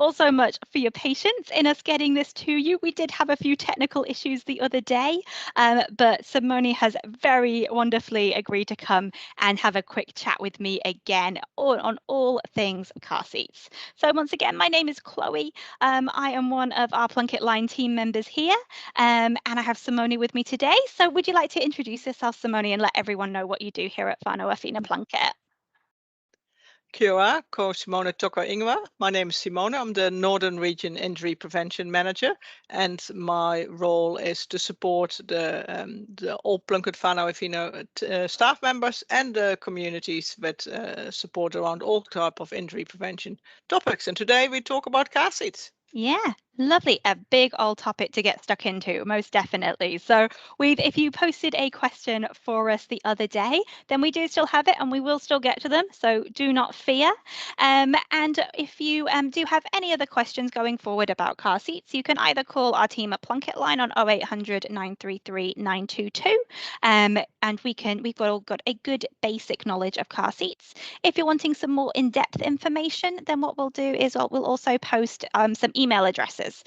all so much for your patience in us getting this to you. We did have a few technical issues the other day, but Simone has very wonderfully agreed to come and have a quick chat with me again on all things car seats. So once again, my name is Chloe. I am one of our PlunketLine team members here, and I have Simone with me today. So would you like to introduce yourself, Simone, and let everyone know what you do here at Whānau Āwhina Plunket? Kia ora, ko Simone toko ingoa. My name is Simone. I'm the Northern Region Injury Prevention Manager, and my role is to support the all Plunket Whānau Āwhina staff members and the communities with support around all type of injury prevention topics. And today we talk about car seats. Yeah, lovely. A big old topic to get stuck into, most definitely. So if you posted a question for us the other day, then we do still have it and we will still get to them. So do not fear. And if you do have any other questions going forward about car seats, you can either call our team at PlunketLine on 0800 933 922. And we've got a good basic knowledge of car seats. If you're wanting some more in-depth information, then what we'll do is we'll also post some email addresses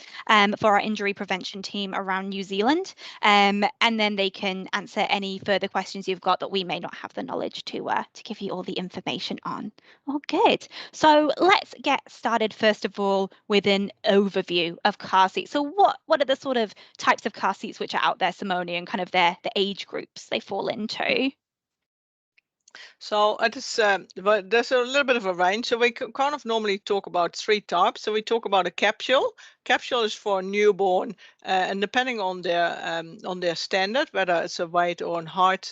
for our injury prevention team around New Zealand, and then they can answer any further questions you've got that we may not have the knowledge to give you all the information on. Oh, good. So let's get started first of all with an overview of car seats. So what are the sort of types of car seats which are out there, Simone, and kind of the age groups they fall into? So it is, there's a little bit of a range. So we kind of normally talk about three types. So we talk about a capsule. Capsule is for a newborn, and depending on their standard, whether it's a weight or a height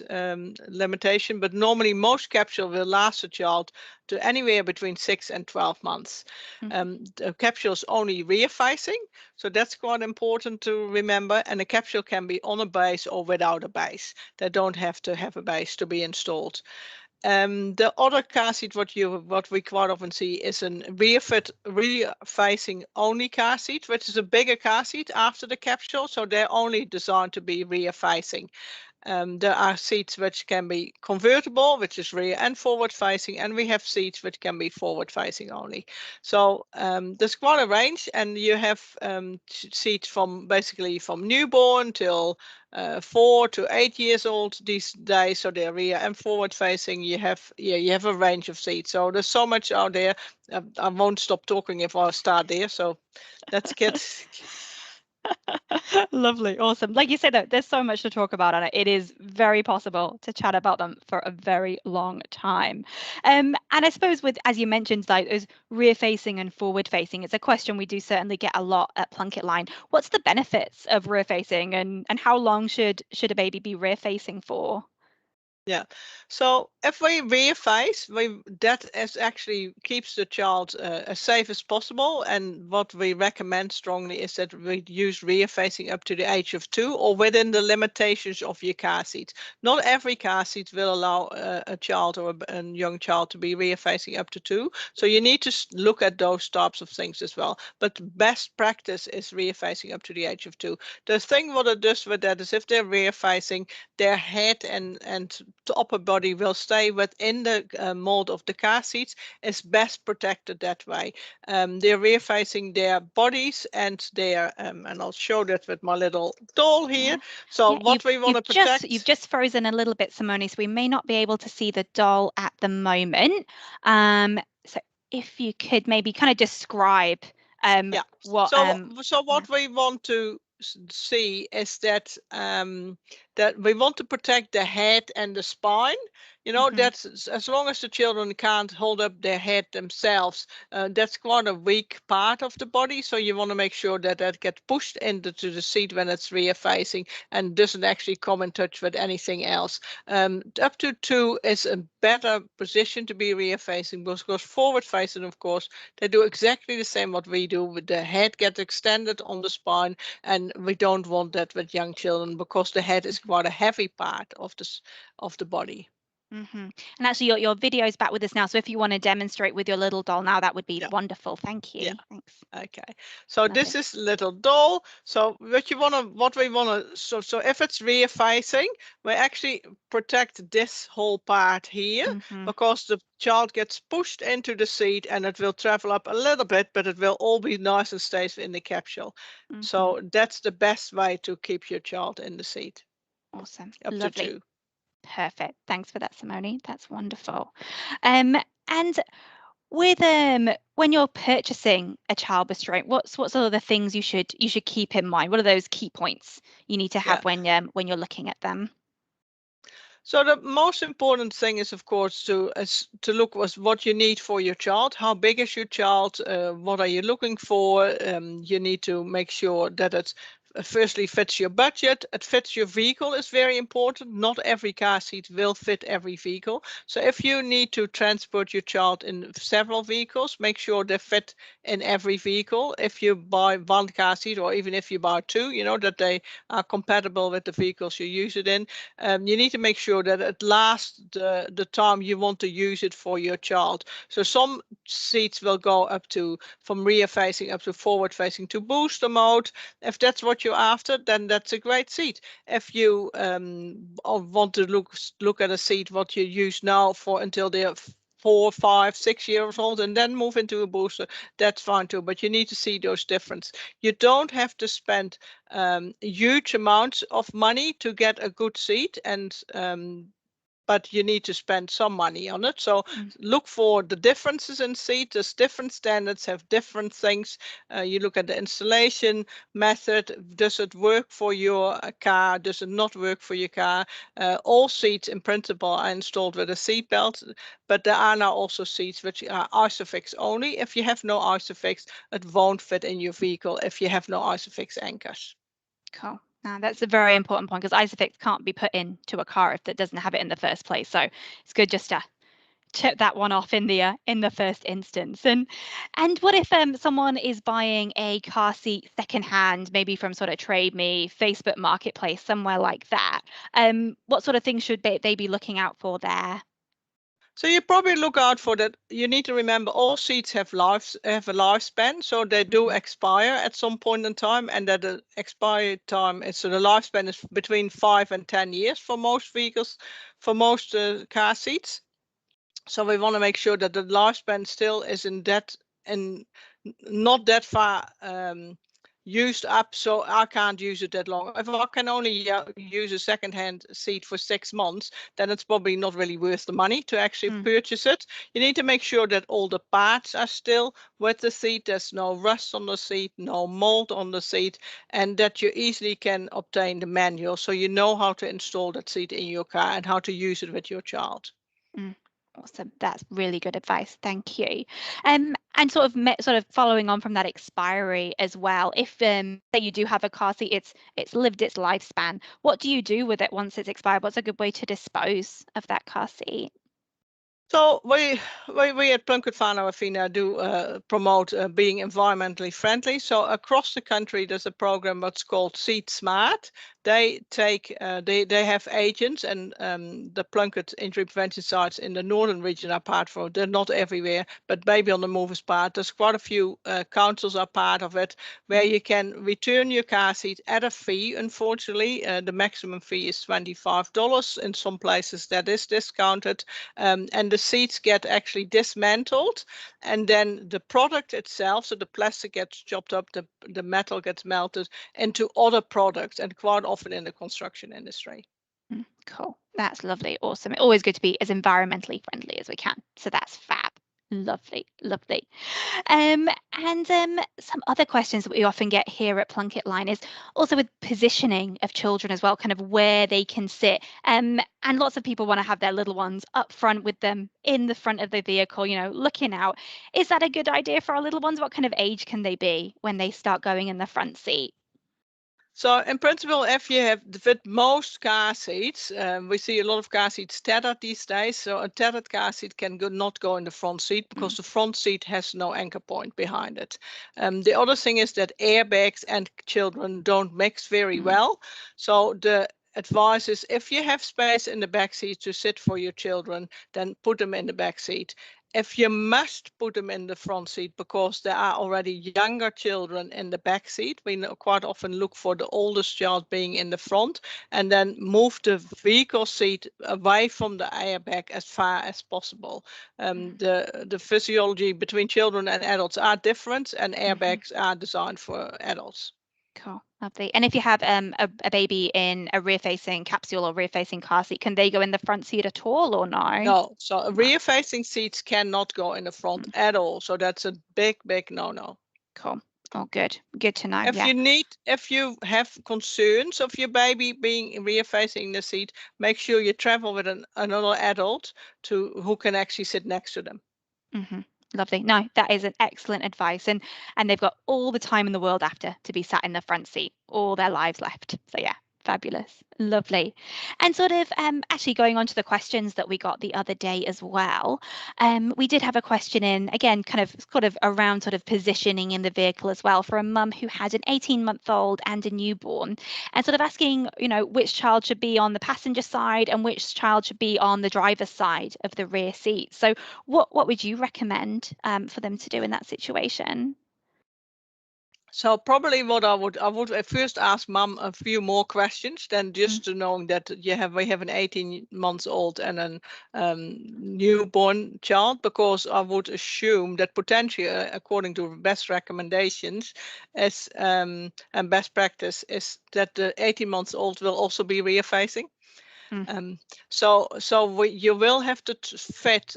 limitation. But normally most capsule will last a child to anywhere between 6 and 12 months. The capsule is only rear facing, so that's quite important to remember. And the capsule can be on a base or without a base. They don't have to have a base to be installed. The other car seat, what we quite often see, is a rear facing only car seat, which is a bigger car seat after the capsule. So they're only designed to be rear facing. There are seats which can be convertible, which is rear and forward facing, and we have seats which can be forward facing only. So there's quite a range, and you have seats from basically from newborn till 4 to 8 years old these days. So they're rear and forward facing. You have a range of seats. So there's so much out there. I won't stop talking if I start there. So let's get. Lovely, awesome. Like you said, though, there's so much to talk about on it. It is very possible to chat about them for a very long time. And I suppose as you mentioned, like those rear facing and forward facing, it's a question we do certainly get a lot at PlunketLine. What's the benefits of rear facing, and how long should a baby be rear facing for? Yeah, so if we rear face, that actually keeps the child as safe as possible. And what we recommend strongly is that we use rear facing up to the age of 2 or within the limitations of your car seat. Not every car seat will allow a child or a young child to be rear facing up to 2. So you need to look at those types of things as well. But best practice is rear facing up to the age of 2. The thing what it does with that is if they're rear facing, their head and the upper body will stay within the mold of the car seats, is best protected that way. They're rear facing their bodies and their, and I'll show that with my little doll here. So what we want to protect. You've just frozen a little bit, Simone, so we may not be able to see the doll at the moment. So if you could maybe kind of describe what we want to see is that that we want to protect the head and the spine. That's as long as the children can't hold up their head themselves, that's quite a weak part of the body. So you want to make sure that gets pushed into the seat when it's rear facing and doesn't actually come in touch with anything else. Up to 2 is a better position to be rear facing, because forward facing, of course, they do exactly the same what we do. With the head gets extended on the spine, and we don't want that with young children because the head is quite a heavy part of the body. And actually, your video's back with us now. So if you want to demonstrate with your little doll now, that would be Yeah. wonderful. Thank you. Yeah. Thanks. Okay. So Lovely. this is little doll. So what we want to, so if it's rear facing, we actually protect this whole part here because the child gets pushed into the seat and it will travel up a little bit, but it will all be nice and stays in the capsule. So that's the best way to keep your child in the seat. Awesome. Up Lovely. to 2. Perfect. Thanks for that, Simone. That's wonderful. And with when you're purchasing a child restraint, what's sort of the things you should keep in mind? What are those key points you need to have when you're looking at them? So the most important thing is, of course, to look what you need for your child. How big is your child? What are you looking for? You need to make sure that it firstly fits your budget. It fits your vehicle is very important. Not every car seat will fit every vehicle. So if you need to transport your child in several vehicles, make sure they fit in every vehicle. If you buy one car seat, or even if you buy 2, you know, that they are compatible with the vehicles you use it in. You need to make sure that it lasts the time you want to use it for your child. So some seats will go up to from rear facing up to forward facing to booster mode. If that's what you're after, then that's a great seat. If you want to look at a seat what you use now for until they're 4, 5, 6 years old and then move into a booster, that's fine too. But you need to see those differences. You don't have to spend huge amounts of money to get a good seat, and but you need to spend some money on it. So look for the differences in seats. There's different standards, have different things. You look at the installation method. Does it work for your car? Does it not work for your car? All seats in principle are installed with a seat belt, but there are now also seats which are ISOFIX only. If you have no ISOFIX, it won't fit in your vehicle if you have no ISOFIX anchors. Cool. Now that's a very important point because ISOFIX can't be put into a car if it doesn't have it in the first place. So it's good just to chip that one off in the first instance. And what if someone is buying a car seat secondhand, maybe from sort of Trade Me, Facebook Marketplace, somewhere like that? What sort of things should they be looking out for there? So you probably look out for that. You need to remember all seats have a lifespan, so they do expire at some point in time, and that the expiry time is, so the lifespan is between 5 and 10 years for most vehicles, for most car seats. So we want to make sure that the lifespan still is not that far used up, so I can't use it that long. If I can only use a second-hand seat for 6 months, then it's probably not really worth the money to actually purchase it. You need to make sure that all the parts are still with the seat. There's no rust on the seat, no mold on the seat, and that you easily can obtain the manual, so you know how to install that seat in your car and how to use it with your child. Awesome. That's really good advice. Thank you. And sort of following on from that expiry as well. If say you do have a car seat, it's lived its lifespan. What do you do with it once it's expired? What's a good way to dispose of that car seat? So we at Plunket Whānau Āwhina do promote being environmentally friendly. So across the country, there's a program what's called Seat Smart. They take they have agents, and the Plunket injury prevention sites in the northern region are part for. They're not everywhere, but maybe on the move is part. There's quite a few councils are part of it, where you can return your car seat at a fee. Unfortunately, the maximum fee is $25. In some places that is discounted, and the seats get actually dismantled, and then the product itself, so the plastic gets chopped up, the metal gets melted into other products, and quite often in the construction industry. Cool. That's lovely. Awesome. Always good to be as environmentally friendly as we can. So that's fab. Lovely, lovely. And some other questions that we often get here at PlunketLine is also with positioning of children as well, kind of where they can sit. And lots of people want to have their little ones up front with them in the front of the vehicle, you know, looking out. Is that a good idea for our little ones? What kind of age can they be when they start going in the front seat? So in principle, if you have with most car seats, we see a lot of car seats tethered these days. So a tethered car seat can not go in the front seat because the front seat has no anchor point behind it. The other thing is that airbags and children don't mix very well. So the advice is, if you have space in the back seat to sit for your children, then put them in the back seat. If you must put them in the front seat because there are already younger children in the back seat, we quite often look for the oldest child being in the front, and then move the vehicle seat away from the airbag as far as possible. The physiology between children and adults are different, and airbags are designed for adults. Cool, lovely. And if you have a baby in a rear-facing capsule or rear-facing car seat, can they go in the front seat at all or no? No, so rear-facing seats cannot go in the front at all. So that's a big, big no-no. Cool. Oh, good. Good to know. If you have concerns of your baby being rear-facing the seat, make sure you travel with another adult who can actually sit next to them. Lovely. No, that is an excellent advice. And they've got all the time in the world after to be sat in the front seat, all their lives left. So yeah, fabulous. Lovely. And sort of actually going on to the questions that we got the other day as well. We did have a question in, again, kind of around sort of positioning in the vehicle as well, for a mum who had an 18-month-old and a newborn, and sort of asking, which child should be on the passenger side and which child should be on the driver's side of the rear seat. So what would you recommend for them to do in that situation? So probably what I would at first ask mum a few more questions than just to knowing that we have an 18 months old and a newborn child, because I would assume that potentially, according to best recommendations, and best practice, is that the 18 months old will also be rear facing. You will have to fit.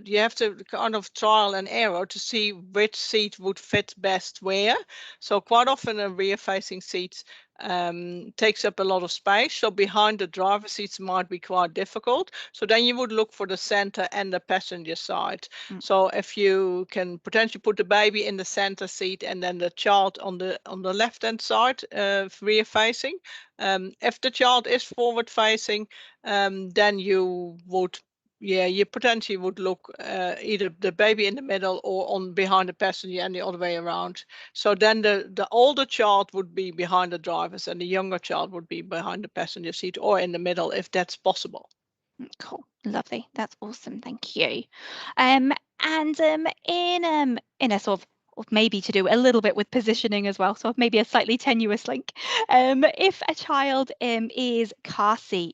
You have to kind of trial and error to see which seat would fit best where. So quite often a rear-facing seat takes up a lot of space. So behind the driver's seats might be quite difficult. So then you would look for the center and the passenger side. So if you can potentially put the baby in the center seat and then the child on the left-hand side, rear-facing. If the child is forward-facing, then you potentially would look either the baby in the middle or on behind the passenger and the other way around. So then the older child would be behind the driver's and the younger child would be behind the passenger seat or in the middle, if that's possible. Cool, lovely. That's awesome. Thank you. And in a sort of, or maybe to do a little bit with positioning as well, so maybe a slightly tenuous link. If a child is car sick,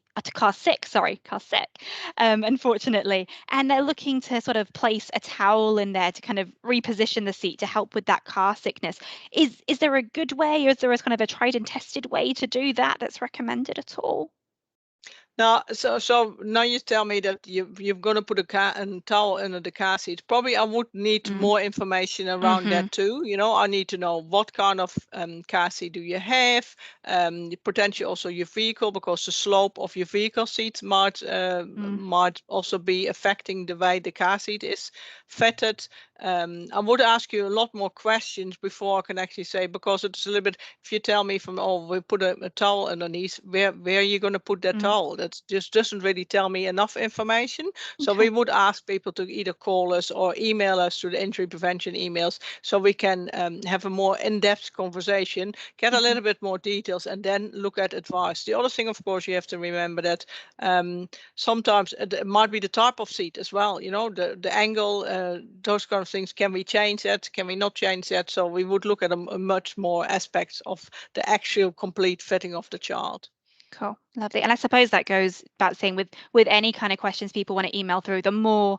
unfortunately, and they're looking to sort of place a towel in there to kind of reposition the seat to help with that car sickness, is there a good way, or is there a kind of a tried and tested way to do that that's recommended at all? Now, so now you tell me that you're going to put a towel under the car seat. Probably I would need more information around that too. I need to know what kind of car seat do you have, potentially also your vehicle, because the slope of your vehicle seat might also be affecting the way the car seat is fitted. I would ask you a lot more questions before I can actually say, because it's a little bit, if you tell me we put a towel underneath, where are you going to put that towel? That just doesn't really tell me enough information. So we would ask people to either call us or email us through the injury prevention emails, so we can have a more in-depth conversation, get a little bit more details, and then look at advice. The other thing, of course, you have to remember that sometimes it might be the type of seat as well, the angle, those kind of things. Can we change that? Can we not change that? So we would look at a much more aspects of the actual complete fitting of the child. Cool, lovely. And I suppose that goes about saying with any kind of questions people want to email through, the more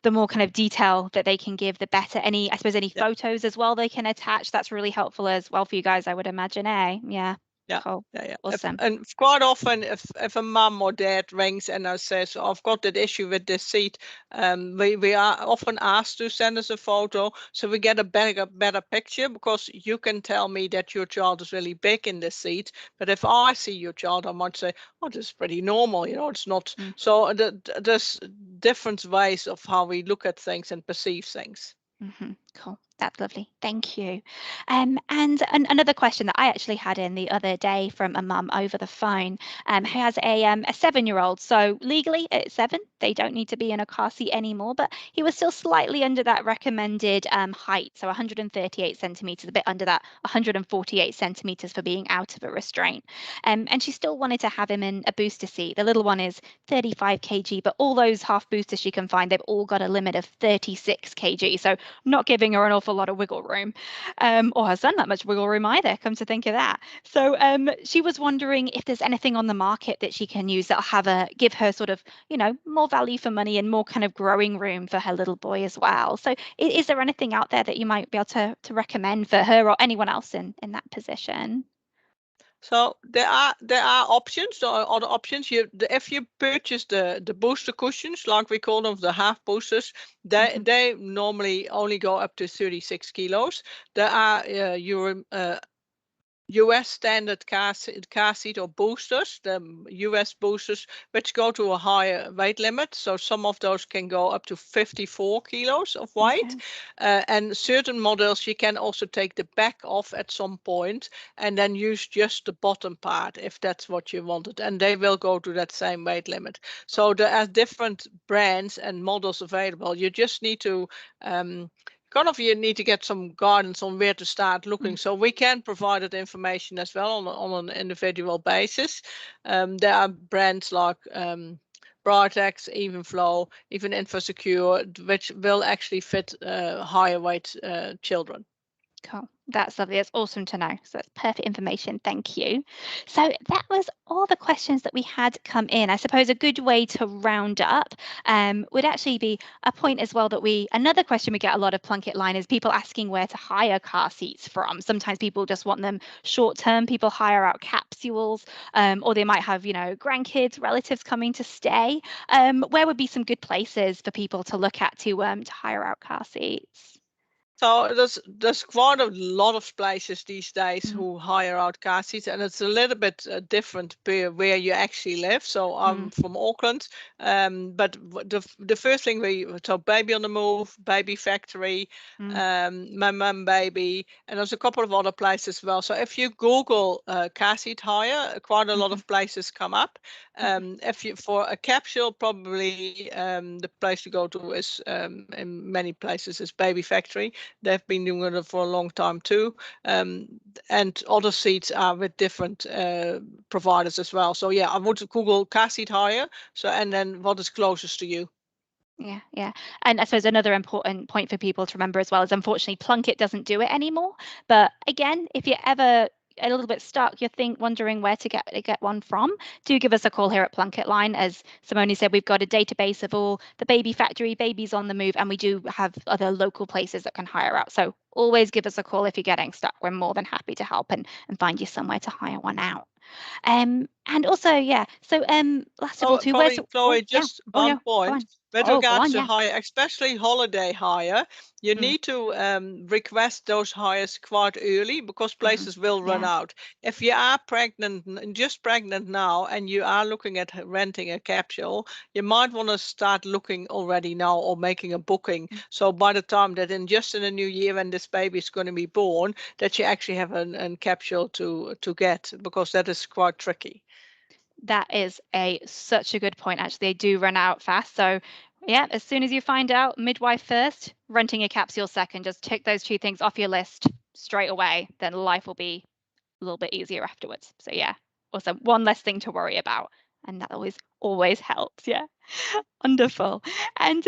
kind of detail that they can give, the better. Any photos as well they can attach. That's really helpful as well for you guys, I would imagine. Yeah. Yeah. Cool. Yeah. Awesome. And quite often, if a mum or dad rings and says, I've got that issue with this seat, we are often asked to send us a photo so we get a better picture, because you can tell me that your child is really big in this seat, but if I see your child, I might say, oh, this is pretty normal, it's not. So there's different ways of how we look at things and perceive things. Cool. That's lovely. Thank you. And another question that I actually had in the other day from a mum over the phone, who has a 7-year-old. So legally at 7, they don't need to be in a car seat anymore, but he was still slightly under that recommended height. So 138 centimeters, a bit under that, 148 centimeters for being out of a restraint. And she still wanted to have him in a booster seat. The little one is 35 kg, but all those half boosters she can find, they've all got a limit of 36 kg. So not giving her an awful lot of wiggle room, or her son that much wiggle room either, come to think of that. So she was wondering if there's anything on the market that she can use that'll give her sort of, more value for money and more kind of growing room for her little boy as well. So is there anything out there that you might be able to recommend for her or anyone else in that position? So there are options. There are other options. If you purchase the booster cushions, like we call them, the half boosters, they normally only go up to 36 kilos. There are US standard car seat or boosters, the US boosters, which go to a higher weight limit. So some of those can go up to 54 kilos of weight. Okay. And certain models, you can also take the back off at some point and then use just the bottom part if that's what you wanted. And they will go to that same weight limit. So there are different brands and models available. You just need to you need to get some guidance on where to start looking. So we can provide that information as well on an individual basis. There are brands like Britex, Evenflow, even InfoSecure, which will actually fit higher weight children. Cool. That's lovely. That's awesome to know. So that's perfect information. Thank you. So that was all the questions that we had come in. I suppose a good way to round up would actually be a point as well another question we get a lot of PlunketLine is people asking where to hire car seats from. Sometimes people just want them short term. People hire out capsules, or they might have, grandkids, relatives coming to stay. Where would be some good places for people to look at to hire out car seats? So there's quite a lot of places these days who hire out car seats, and it's a little bit different where you actually live. So I'm from Auckland, but the first thing Baby on the Move, Baby Factory, My Mum Baby, and there's a couple of other places as well. So if you Google car seat hire, quite a lot of places come up. If you for a capsule, probably the place to go to is in many places is Baby Factory. They've been doing it for a long time too. And other seats are with different providers as well. So yeah, I would Google car seat hire. And then what is closest to you. Yeah. And I suppose another important point for people to remember as well is unfortunately Plunket doesn't do it anymore. But again, if you're ever a little bit stuck, wondering where to get one from, do give us a call here at PlunketLine. As Simone said, we've got a database of all the Baby Factory, Babies on the Move, and we do have other local places that can hire out. So always give us a call if you're getting stuck. We're more than happy to help and find you somewhere to hire one out. And also, so last of all, Chloe, just one point. With regards to hire, especially holiday hire, you need to request those hires quite early because places will run out. If you are just pregnant now, and you are looking at renting a capsule, you might want to start looking already now or making a booking. So by the time that in the new year when this baby is going to be born, that you actually have a capsule to get, because that is quite tricky. That is such a good point. Actually, they do run out fast. So yeah, as soon as you find out, midwife first, renting a capsule second, just tick those 2 things off your list straight away. Then life will be a little bit easier afterwards. So yeah, awesome. One less thing to worry about. And that always helps. Yeah. Wonderful. And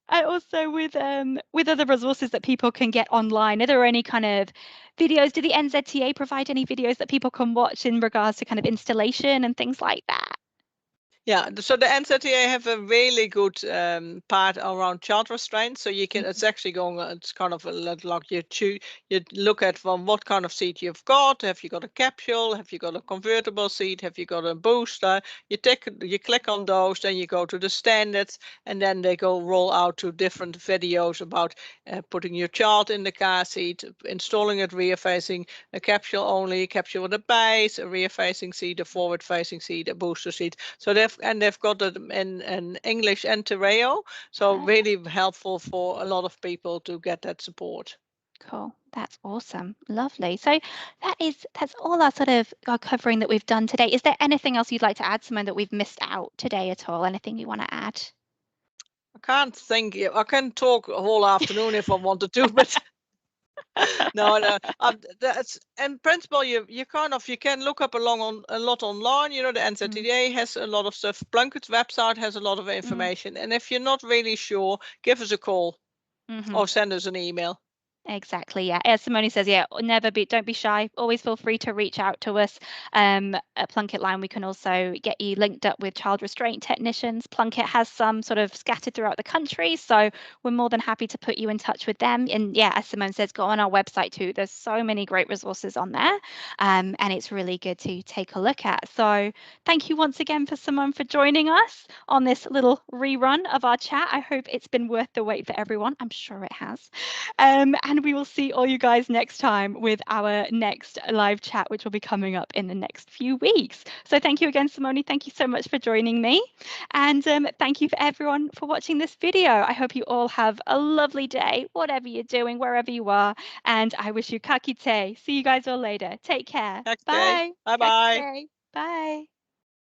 also with other resources that people can get online, are there any kind of videos? Do the NZTA provide any videos that people can watch in regards to kind of installation and things like that? Yeah, so the NZTA have a really good part around child restraint. So you can, it's actually it's kind of like you look at from what kind of seat you've got. Have you got a capsule? Have you got a convertible seat? Have you got a booster? You click on those, then you go to the standards, and then they roll out to different videos about putting your child in the car seat, installing it rear facing, a capsule only, a capsule with a base, a rear facing seat, a forward facing seat, a booster seat. So they've got it in English and Terreo, so really helpful for a lot of people to get that support. Cool. That's awesome. Lovely. So that's all our sort of our covering that we've done today. Is there anything else you'd like to add, Simone, that we've missed out today at all? Anything you want to add? I can't think. I can talk a whole afternoon if I wanted to, but no. That's in principle. You can look up a lot online. You know, the NZTA has a lot of stuff. Plunket's website has a lot of information. And if you're not really sure, give us a call or send us an email. Exactly. Yeah. As Simone says, yeah, don't be shy. Always feel free to reach out to us. At PlunketLine, we can also get you linked up with child restraint technicians. Plunket has some sort of scattered throughout the country, so we're more than happy to put you in touch with them. And yeah, as Simone says, go on our website too. There's so many great resources on there, and it's really good to take a look at. So thank you once again for Simone for joining us on this little rerun of our chat. I hope it's been worth the wait for everyone. I'm sure it has. And we will see all you guys next time with our next live chat, which will be coming up in the next few weeks. So thank you again, Simone. Thank you so much for joining me. And thank you for everyone for watching this video. I hope you all have a lovely day, whatever you're doing, wherever you are. And I wish you ka kite. See you guys all later. Take care. Bye. Bye bye. Bye. Bye.